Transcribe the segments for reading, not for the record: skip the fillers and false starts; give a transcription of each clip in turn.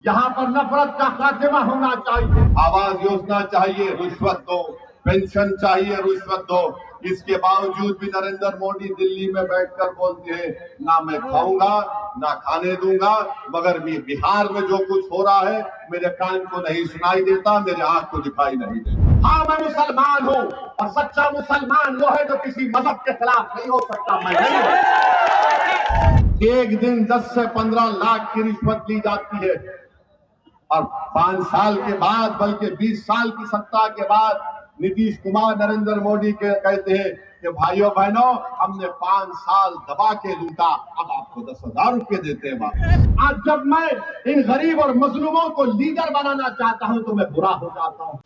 यहाँ पर नफरत का खात्मा होना चाहिए। आवास योजना चाहिए, रिश्वत दो। पेंशन चाहिए, रिश्वत दो। इसके बावजूद भी नरेंद्र मोदी दिल्ली में बैठकर बोलते हैं ना मैं खाऊंगा ना खाने दूंगा, मगर भी बिहार में जो कुछ हो रहा है मेरे कान को नहीं सुनाई देता, मेरे आंख को दिखाई नहीं देता। हाँ, मैं मुसलमान हूँ और सच्चा मुसलमान वो है जो किसी मजहब के खिलाफ नहीं हो सकता। मैं नहीं। एक दिन 10 से 15 लाख की रिश्वत ली जाती है और 5 साल के बाद, बल्कि 20 साल की सत्ता के बाद नीतीश कुमार नरेंद्र मोदी के कहते हैं कि भाइयों बहनों हमने 5 साल दबा के लूटा, अब आपको 10,000 रुपये देते हैं। आज जब मैं इन गरीब और मजलूमों को लीडर बनाना चाहता हूं तो मैं बुरा हो जाता हूं।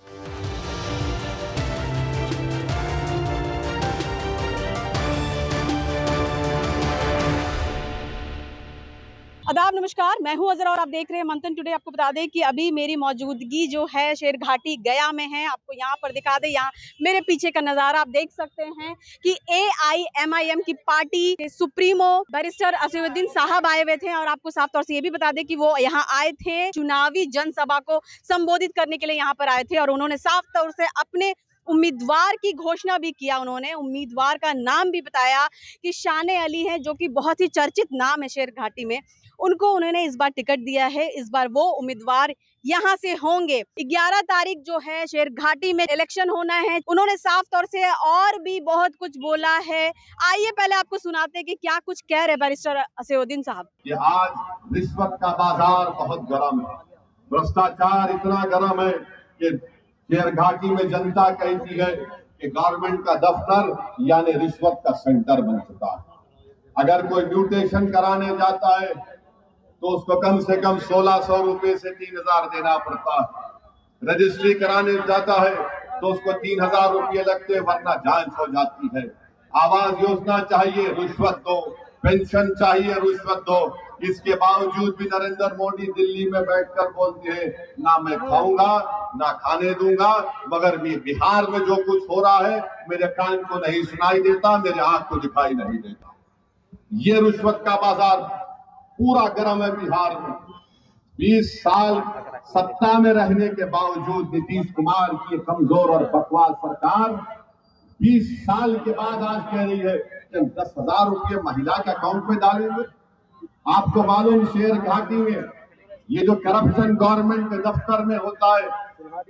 आदाब, नमस्कार। मैं हूं अजरा और आप देख रहे हैं मंथन टुडे। आपको बता दें कि अभी मेरी मौजूदगी जो है शेरघाटी गया में है। आपको यहां पर दिखा दें, यहाँ मेरे पीछे का नज़ारा आप देख सकते हैं कि AIMIM की पार्टी के सुप्रीमो बैरिस्टर असदुद्दीन साहब आए हुए थे और आपको साफ तौर से ये भी बता दें कि वो यहाँ आए थे चुनावी जनसभा को संबोधित करने के लिए यहाँ पर आए थे और उन्होंने साफ तौर से अपने उम्मीदवार की घोषणा भी किया। उन्होंने उम्मीदवार का नाम भी बताया कि शाने अली हैं, जो कि बहुत ही चर्चित नाम है शेरघाटी में। उनको उन्होंने इस बार टिकट दिया है। इस बार वो उम्मीदवार यहाँ से होंगे। 11 तारीख जो है शेरघाटी में इलेक्शन होना है। उन्होंने साफ तौर से और भी बहुत कुछ बोला है। आइए पहले आपको सुनाते हैं कि क्या कुछ कह रहे बैरिस्टर असदुद्दीन साहब। आज रिश्वत का बाजार बहुत गर्म है, भ्रष्टाचार इतना गर्म है कि शेरघाटी में जनता कहती है कि गवर्नमेंट का दफ्तर यानी रिश्वत का सेंटर बन चुका है। अगर कोई म्यूटेशन कराने जाता है तो उसको कम से कम 1,600 रुपए से 3,000 देना पड़ता है। रजिस्ट्री कराने जाता है तो उसको 3,000 रुपये लगते, वरना जांच हो जाती है। आवास योजना चाहिए, रिश्वत दो। पेंशन चाहिए, रिश्वत दो। इसके बावजूद भी नरेंद्र मोदी दिल्ली में बैठकर बोलते हैं ना मैं खाऊंगा ना खाने दूंगा, मगर भी बिहार में जो कुछ हो रहा है मेरे कान को नहीं सुनाई देता, मेरे आंख को दिखाई नहीं देता। ये रिश्वत का बाजार पूरा गर्म है बिहार में। 20 साल सत्ता में रहने के बावजूद नीतीश कुमार की कमजोर और बकवास सरकार 20 साल के बाद आज कह रही है कि 10,000 रुपये महिला के अकाउंट में डालेंगे। आपको मालूम शेरघाटी में ये जो करप्शन गवर्नमेंट के दफ्तर में होता है,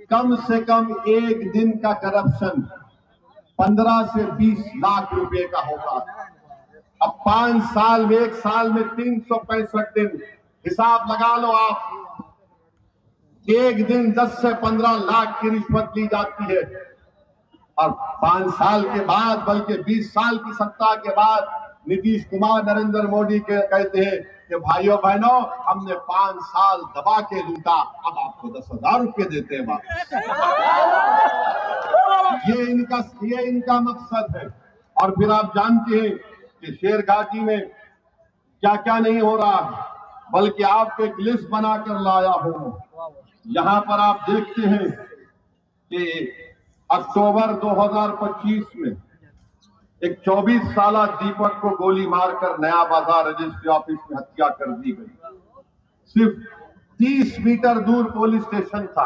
कम से कम एक दिन का करप्शन 15 से 20 लाख रुपए का होता है। अब 5 साल में, 1 साल में 365 दिन, हिसाब लगा लो आप। एक दिन 10 से 15 लाख की रिश्वत ली जाती है और 5 साल के बाद, बल्कि 20 साल की सत्ता के बाद नीतीश कुमार नरेंद्र मोदी के कहते हैं कि भाइयों बहनों हमने 5 साल दबा के लूटा, अब आपको 10,000 रुपये देते हैं वापस। ये इनका मकसद है। और फिर आप जानते हैं कि शेरघाटी में क्या क्या नहीं हो रहा है, बल्कि आपको एक लिस्ट बनाकर लाया हूं। यहां पर आप देखते हैं कि अक्टूबर 2025 में एक 24 साल दीपक को गोली मारकर नया बाजार रजिस्ट्री ऑफिस में हत्या कर दी गई। सिर्फ 30 मीटर दूर पुलिस स्टेशन था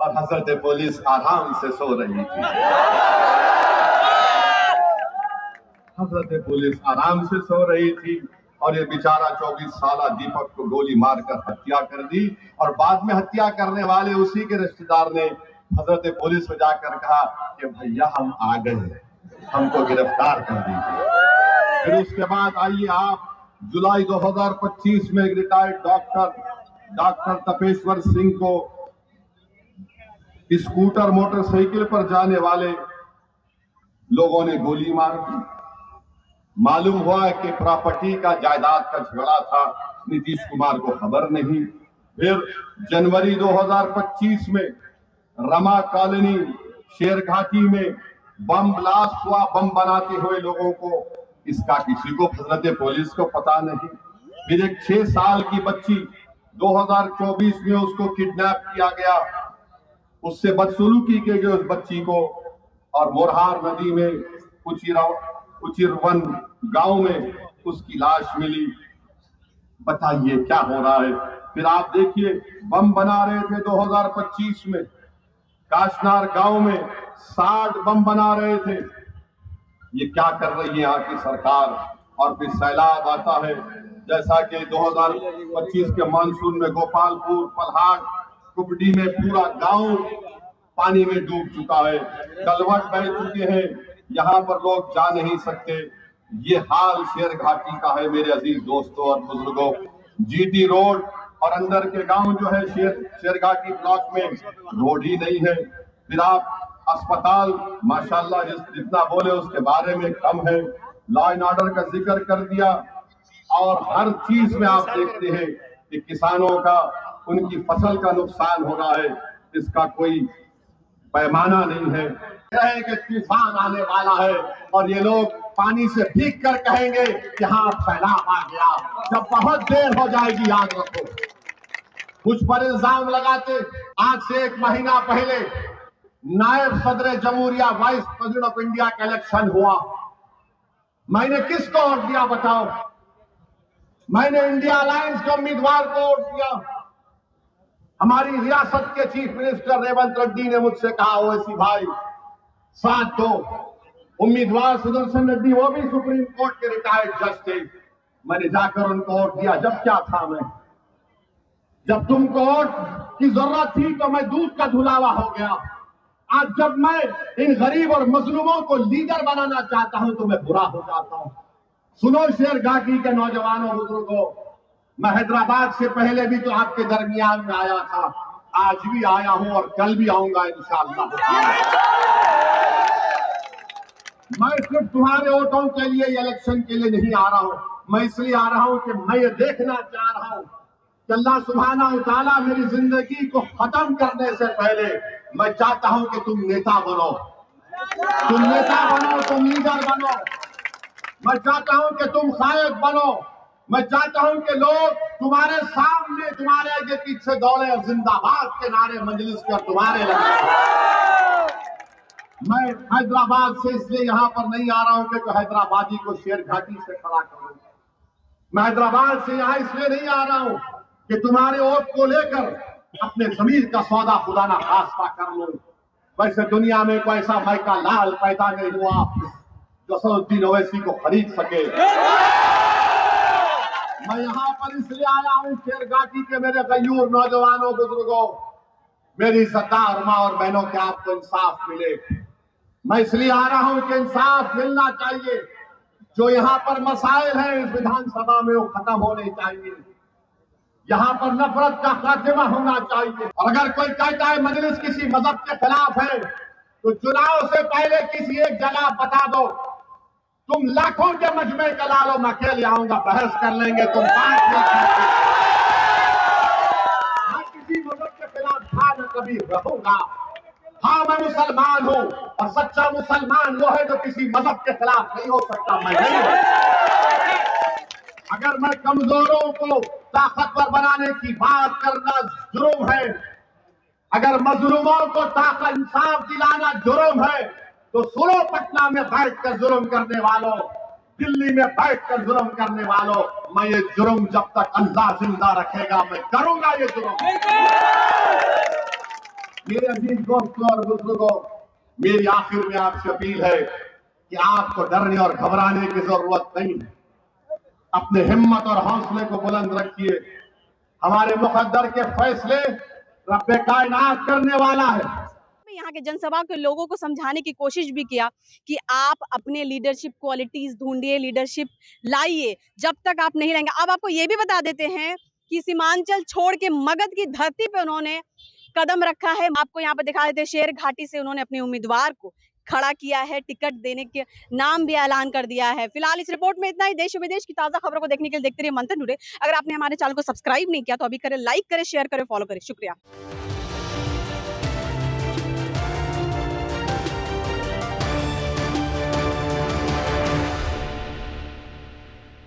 और हजरत पुलिस आराम से सो रही थी। हजरत पुलिस आराम से सो रही थी और ये बेचारा 24 साल दीपक को गोली मारकर हत्या कर दी। और बाद में हत्या करने वाले उसी के रिश्तेदार ने हजरत पुलिस में जाकर कहा कि भैया हम आ गए, हमको गिरफ्तार कर दीजिए। फिर उसके बाद आइए आप, जुलाई 2025 में एक रिटायर्ड डॉक्टर तपेश्वर सिंह को स्कूटर मोटरसाइकिल पर जाने वाले लोगों ने गोली मार दी। मालूम हुआ कि प्रॉपर्टी का, जायदाद का झगड़ा था, नीतीश कुमार को खबर नहीं। फिर जनवरी 2025 में रमा कॉलोनी शेरघाटी में बम ब्लास्ट हुआ, बम बनाते हुए लोगों को, इसका किसी को, हजरत पुलिस को पता नहीं। फिर एक 6 साल की बच्ची 2024 में उसको किडनैप किया गया, उससे बदसलूकी की गई उस बच्ची को, और मोरहार नदी में उचिरवन गांव में उसकी लाश मिली। बताइए क्या हो रहा है। फिर आप देखिए बम बना रहे थे 2025 में, काशनार गांव में 60 बम बना रहे थे। ये क्या कर रही है यहाँ की सरकार। और फिर सैलाब आता है, जैसा कि 2025 के मानसून में गोपालपुर, पल्हाट, कुपडी में पूरा गांव पानी में डूब चुका है, कलवट बह चुके हैं, यहाँ पर लोग जा नहीं सकते। ये हाल शेर घाटी का है मेरे अजीज दोस्तों और बुजुर्गों। जीटी रोड और अंदर के गांव जो है शेर घाटी ब्लॉक में रोड ही नहीं है। फिर आप अस्पताल माशाल्लाह जितना बोले उसके बारे में कम है। लॉ एंड ऑर्डर का जिक्र कर दिया और हर चीज में आप देखते हैं कि किसानों का, उनकी फसल का नुकसान हो रहा है, इसका कोई पैमाना नहीं है। कहें कि तूफान आने वाला है और ये लोग पानी से भीग कर कहेंगे कि हाँ सैलाब आ गया, जब बहुत देर हो जाएगी याद रखो। कुछ पर इल्जाम लगाते। आज से 1 महीना पहले नायब सदर जमहूरिया, वाइस प्रेसिडेंट ऑफ इंडिया का इलेक्शन हुआ। मैंने किसको वोट दिया बताओ? मैंने इंडिया अलायंस के उम्मीदवार को वोट दिया। हमारी रियासत के चीफ मिनिस्टर रेवंत रेड्डी ने मुझसे कहा, ओवैसी भाई साथ दो। उम्मीदवार सुदर्शन रेड्डी, वो भी सुप्रीम कोर्ट के रिटायर्ड जज थे। मैंने जाकर उनको वोट दिया। जब क्या था मैं, जब तुमको वोट की जरूरत थी तो मैं दूध का धुलावा हो गया। आज जब मैं इन गरीब और मजलूमों को लीडर बनाना चाहता हूं तो मैं बुरा हो जाता हूं। सुनो शेर घाटी के नौजवानों बुजुर्गों, मैं हैदराबाद से पहले भी तो आपके दरमियान में आया था, आज भी आया हूं और कल भी आऊंगा इंशाअल्लाह। मैं सिर्फ तुम्हारे वोटों के लिए, इलेक्शन के लिए नहीं आ रहा हूं। मैं इसलिए आ रहा हूं कि मैं ये देखना चाह रहा हूं कि अल्लाह सुब्हाना व तआला मेरी जिंदगी को खत्म करने से पहले मैं चाहता हूं कि तुम नेता बनो, तुम नेता बनो, तुम लीडर बनो। मैं चाहता हूं कि तुम कायद बनो। मैं चाहता हूं कि लोग तुम्हारे सामने, तुम्हारे आगे पीछे दौड़े और जिंदाबाद के नारे मजलिस कर तुम्हारे लगे। मैं हैदराबाद से इसलिए यहां पर नहीं आ रहा हूं कि हैदराबादी को शेर घाटी से खड़ा करूं। मैं हैदराबाद से यहां इसलिए नहीं आ रहा हूं कि तुम्हारे वोट को लेकर अपने जमीर का सौदा खुदा ना खास्ता कर लूं। वैसे दुनिया में कोई ऐसा भाई का लाल पैदा नहीं हुआ जो सलाउद्दीन ओवैसी को खरीद सके। मैं यहाँ पर इसलिए आया हूँ शेर घाटी के मेरे गयूर नौजवानों बुजुर्गों, मेरी सरदार माँ और बहनों के आपको इंसाफ मिले। मैं इसलिए आ रहा हूँ कि इंसाफ मिलना चाहिए। जो यहाँ पर मसाइल हैं इस विधानसभा में वो खत्म होने चाहिए। यहाँ पर नफरत का खात्मा होना चाहिए। और अगर कोई कहता है मजलिस किसी मजहब के खिलाफ है तो चुनाव से पहले किसी एक जगह बता दो। तुम लाखों के मजमे का ला लो, मैं अकेले आऊंगा, बहस कर लेंगे। तुम किसी मजहब के खिलाफ था न कभी रहूंगा। हाँ मैं मुसलमान हूँ और सच्चा मुसलमान वो है जो किसी मजहब के खिलाफ नहीं हो सकता। मैं नहीं हूं। अगर मैं कमजोरों को ताकतवर बनाने की बात करना जुर्म है, अगर मजलूमों को ताकत इंसाफ दिलाना जुर्म है, तो सुनो पटना में बैठकर जुर्म करने वालों, दिल्ली में बैठकर जुर्म करने वालों, मैं ये जुर्म जब तक अल्लाह जिंदा रखेगा मैं करूंगा ये जुर्म। मेरे अजीज दोस्तों और बुजुर्गों, मेरी आखिर में आपसे अपील है कि आपको डरने और घबराने की जरूरत नहीं है। अपने हिम्मत और हौसले को बुलंद रखिए। हमारे मुकद्दर के फैसले रब्बे कायनात करने वाला है। यहाँ के जनसभा के लोगों को समझाने की कोशिश भी किया कि आप अपने लीडरशिप क्वालिटीज ढूंढिए, लीडरशिप लाइए। जब तक आप नहीं लाएंगे, अब आपको ये भी बता देते हैं कि सीमांचल छोड़ के मगध की धरती पे उन्होंने कदम रखा है। आपको यहाँ पे दिखा देते हैं, शेर घाटी से उन्होंने अपने उम्मीदवार को खड़ा किया है, टिकट देने के नाम भी ऐलान कर दिया है। फिलहाल इस रिपोर्ट में इतना ही। देश विदेश की ताजा खबरों को देखने के लिए देखते रहिए मंथन टुडे। अगर आपने हमारे चैनल को सब्सक्राइब नहीं किया तो अभी करें, लाइक करें, शेयर करें, फॉलो करें। शुक्रिया।